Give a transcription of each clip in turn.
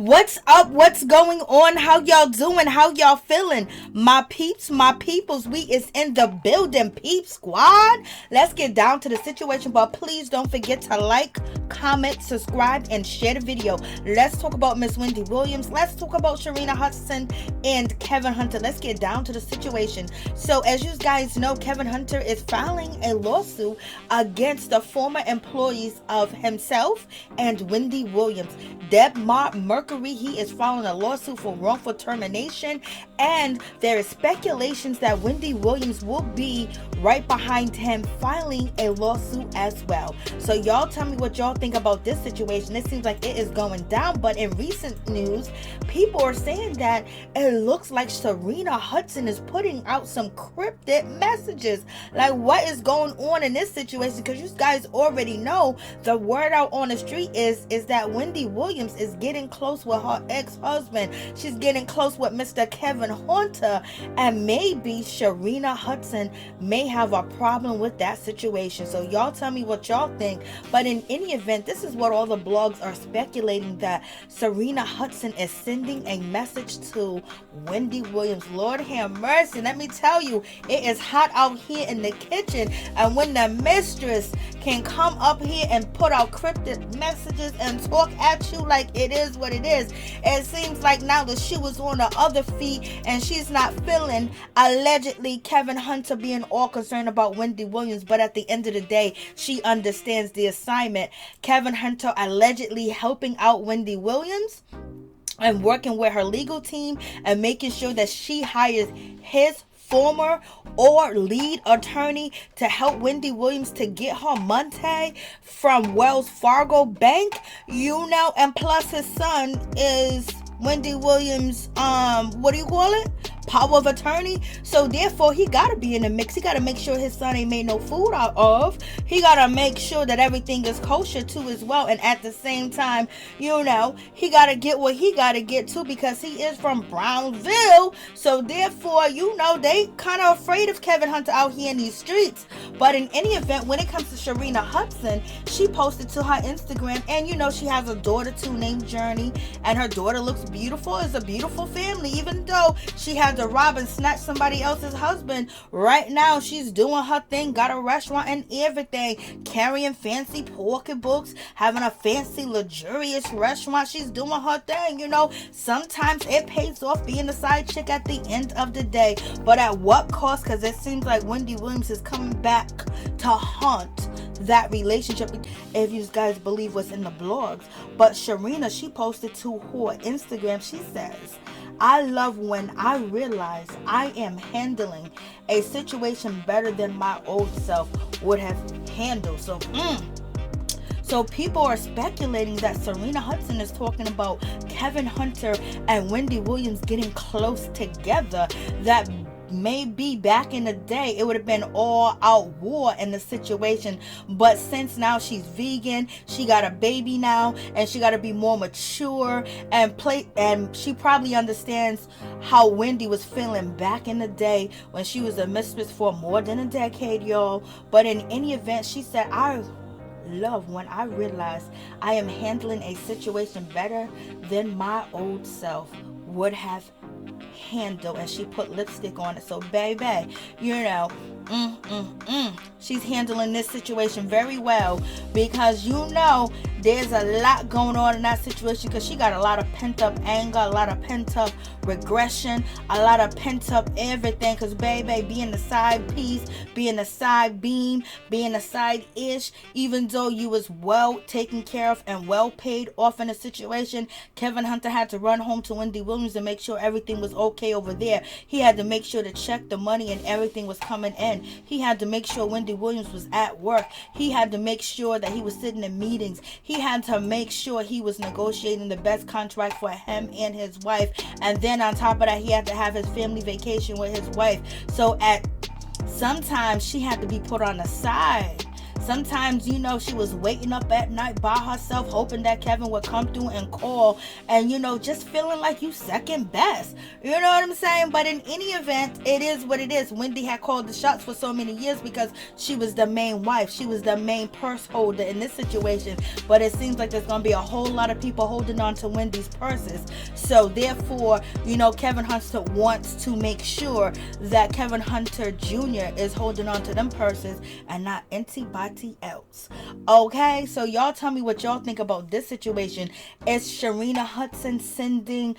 What's up? What's going on? How y'all doing? How y'all feeling? My peeps, my peoples, we is in the building, peep squad. Let's get down to the situation, but please don't forget to like, comment, subscribe, and share the video. Let's talk about Miss Wendy Williams. Let's talk about Serena Hudson and Kevin Hunter. Let's get down to the situation. So as you guys know, Kevin Hunter is filing a lawsuit against the former employees of himself and Wendy Williams. Debmar-Mercury, he is filing a lawsuit for wrongful termination, and there is speculations that Wendy Williams will be right behind him filing a lawsuit as well. So y'all tell me what y'all think about this situation. It seems like it is going down, but in recent news, people are saying that it looks like Serena Hudson is putting out some cryptic messages. Like, what is going on in this situation? Because you guys already know the word out on the street is that Wendy Williams is getting close with her ex-husband. She's getting close with Mr. Kevin Hunter, and maybe Serena Hudson may have a problem with that situation. So y'all tell me what y'all think. But in any event, this is what all the blogs are speculating, that Serena Hudson is sending a message to Wendy Williams. Lord have mercy. Let me tell you, it is hot out here in the kitchen, and when the mistress can come up here and put out cryptic messages and talk at you like it is what it is, it seems like now the shoe is on the other feet, and she's not feeling allegedly Kevin Hunter being all concerned about Wendy Williams. But at the end of the day, she understands the assignment. Kevin Hunter allegedly helping out Wendy Williams and working with her legal team and making sure that she hires his former or lead attorney to help Wendy Williams to get her money from Wells Fargo Bank, and plus his son is Wendy Williams, what do you call it? Power of attorney. So therefore, he gotta be in the mix. He gotta make sure his son ain't made no food out of. He gotta make sure that everything is kosher too as well. And at the same time, he gotta get what he gotta get too, because he is from Brownsville. So therefore, they kind of afraid of Kevin Hunter out here in these streets. But in any event, when it comes to Serena Hudson, she posted to her Instagram, and she has a daughter too named Journey, and her daughter looks beautiful. It's a beautiful family, even though she had to rob and snatch somebody else's husband. Right now, she's doing her thing, got a restaurant and everything, carrying fancy pocketbooks, having a fancy, luxurious restaurant. She's doing her thing, Sometimes it pays off being a side chick at the end of the day. But at what cost? Because it seems like Wendy Williams is coming back to haunt that relationship, if you guys believe what's in the blogs. But Serena, she posted to her Instagram, she says, "I love when I realize I am handling a situation better than my old self would have handled." So people are speculating that Serena Hudson is talking about Kevin Hunter and Wendy Williams getting close together. That maybe back in the day it would have been all out war in the situation, but since now she's vegan, she got a baby now, and she got to be more mature and she probably understands how Wendy was feeling back in the day when she was a mistress for more than a decade, y'all. But in any event, she said, "I love when I realize I am handling a situation better than my old self would have handled," and she put lipstick on it. So baby, she's handling this situation very well, because there's a lot going on in that situation, because she got a lot of pent-up anger, a lot of pent-up regression, a lot of pent-up everything. Because baby, being the side piece, being the side beam, being the side ish, even though you was well taken care of and well paid off in a situation, Kevin Hunter had to run home to Wendy Williams and make sure everything was okay over there. He had to make sure to check the money and everything was coming in. He had to make sure Wendy Williams was at work. He had to make sure that he was sitting in meetings. He had to make sure he was negotiating the best contract for him and his wife. And then on top of that, he had to have his family vacation with his wife. So sometimes she had to be put on the side. Sometimes, she was waiting up at night by herself, hoping that Kevin would come through and call, and, just feeling like you second best. You know what I'm saying? But in any event, it is what it is. Wendy had called the shots for so many years because she was the main wife. She was the main purse holder in this situation. But it seems like there's going to be a whole lot of people holding on to Wendy's purses. So therefore, Kevin Hunter wants to make sure that Kevin Hunter Jr. is holding on to them purses and not anybody else. Okay, so y'all tell me what y'all think about this situation. Is Serena Hudson sending,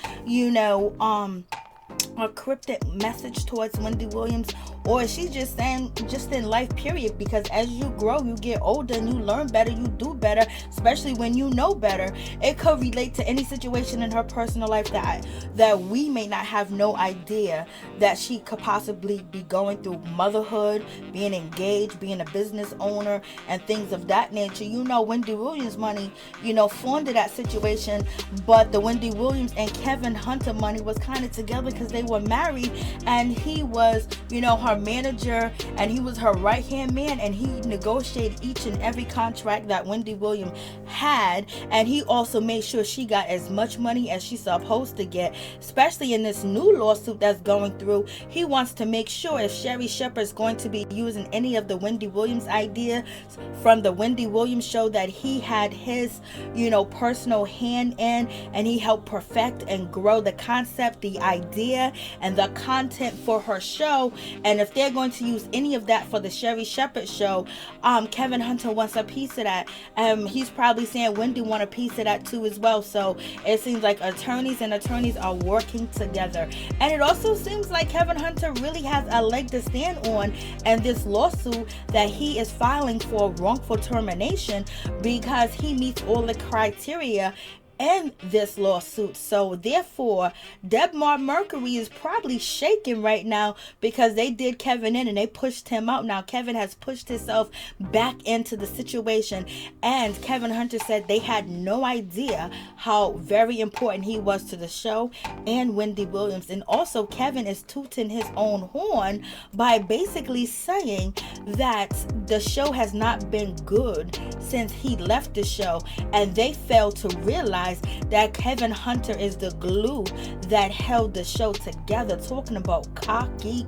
a cryptic message towards Wendy Williams, or is she just saying just in life period, because as you grow, you get older and you learn better, you do better, especially when you know better. It could relate to any situation in her personal life that we may not have no idea that she could possibly be going through. Motherhood, being engaged, being a business owner, and things of that nature. Wendy Williams money, funded that situation, but the Wendy Williams and Kevin Hunter money was kind of together because they were married, and he was, her manager, and he was her right-hand man, and he negotiated each and every contract that Wendy Williams had, and he also made sure she got as much money as she's supposed to get, especially in this new lawsuit that's going through. He wants to make sure if Sherri Shepherd's going to be using any of the Wendy Williams ideas from the Wendy Williams show that he had his, personal hand in, and he helped perfect and grow the concept, the idea, and the content for her show. And if they're going to use any of that for the Sherri Shepherd show, Kevin Hunter wants a piece of that. He's probably saying Wendy want a piece of that too as well. So it seems like attorneys are working together. And it also seems like Kevin Hunter really has a leg to stand on in this lawsuit that he is filing for wrongful termination, because he meets all the criteria in this lawsuit. So therefore, Debmar-Mercury is probably shaking right now because they did Kevin in and they pushed him out. Now Kevin has pushed himself back into the situation, and Kevin Hunter said they had no idea how very important he was to the show and Wendy Williams. And also Kevin is tooting his own horn by basically saying that the show has not been good since he left the show, and they failed to realize that Kevin Hunter is the glue that held the show together. Talking about cocky.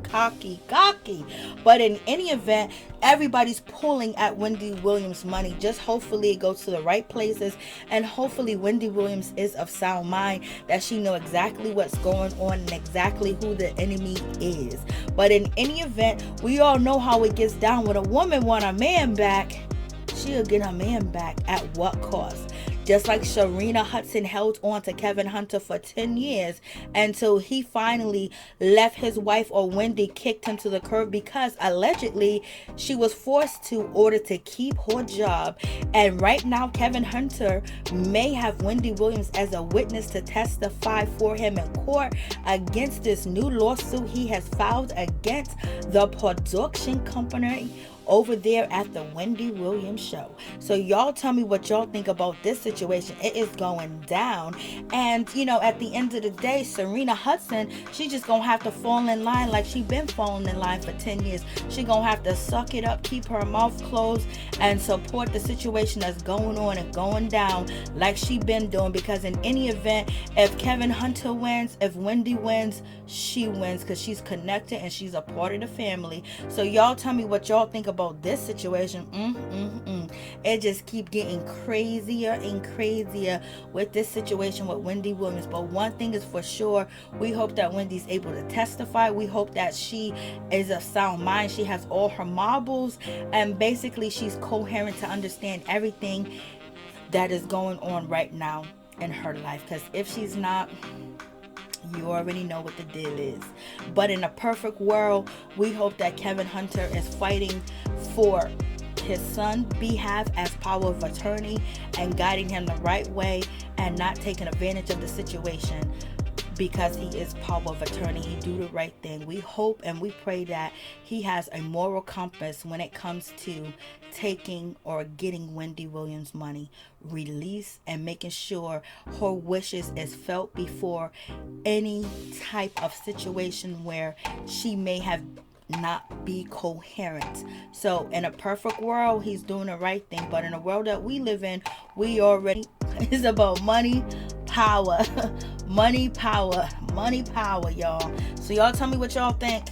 But in any event, everybody's pulling at Wendy Williams' money. Just hopefully it goes to the right places, and hopefully Wendy Williams is of sound mind, that she know exactly what's going on and exactly who the enemy is. But in any event, we all know how it gets down. When a woman want a man back, she'll get her man back at what cost. Just like Serena Hudson held on to Kevin Hunter for 10 years until he finally left his wife, or Wendy kicked him to the curb, because allegedly she was forced to order to keep her job. And right now Kevin Hunter may have Wendy Williams as a witness to testify for him in court against this new lawsuit he has filed against the production company over there at the Wendy Williams show. So y'all tell me what y'all think about this situation. It is going down, and at the end of the day, Serena Hudson, she just gonna have to fall in line like she been falling in line for 10 years. She gonna have to suck it up, keep her mouth closed, and support the situation that's going on and going down like she been doing, because in any event, if Kevin Hunter wins, if Wendy wins, she wins, because she's connected and she's a part of the family. So y'all tell me what y'all think about this situation. It just keep getting crazier and crazier with this situation with Wendy Williams. But one thing is for sure, we hope that Wendy's able to testify. We hope that she is of sound mind. She has all her marbles, and basically she's coherent to understand everything that is going on right now in her life. Because if she's not, you already know what the deal is. But in a perfect world, we hope that Kevin Hunter is fighting for his son's behalf as power of attorney and guiding him the right way and not taking advantage of the situation, because he is power of attorney. He do the right thing. We hope and we pray that he has a moral compass when it comes to taking or getting Wendy Williams money released, and making sure her wishes is felt before any type of situation where she may have not be coherent. So in a perfect world, he's doing the right thing. But in the world that we live in, we already it's about money, power, money, power, y'all. So y'all tell me what y'all think.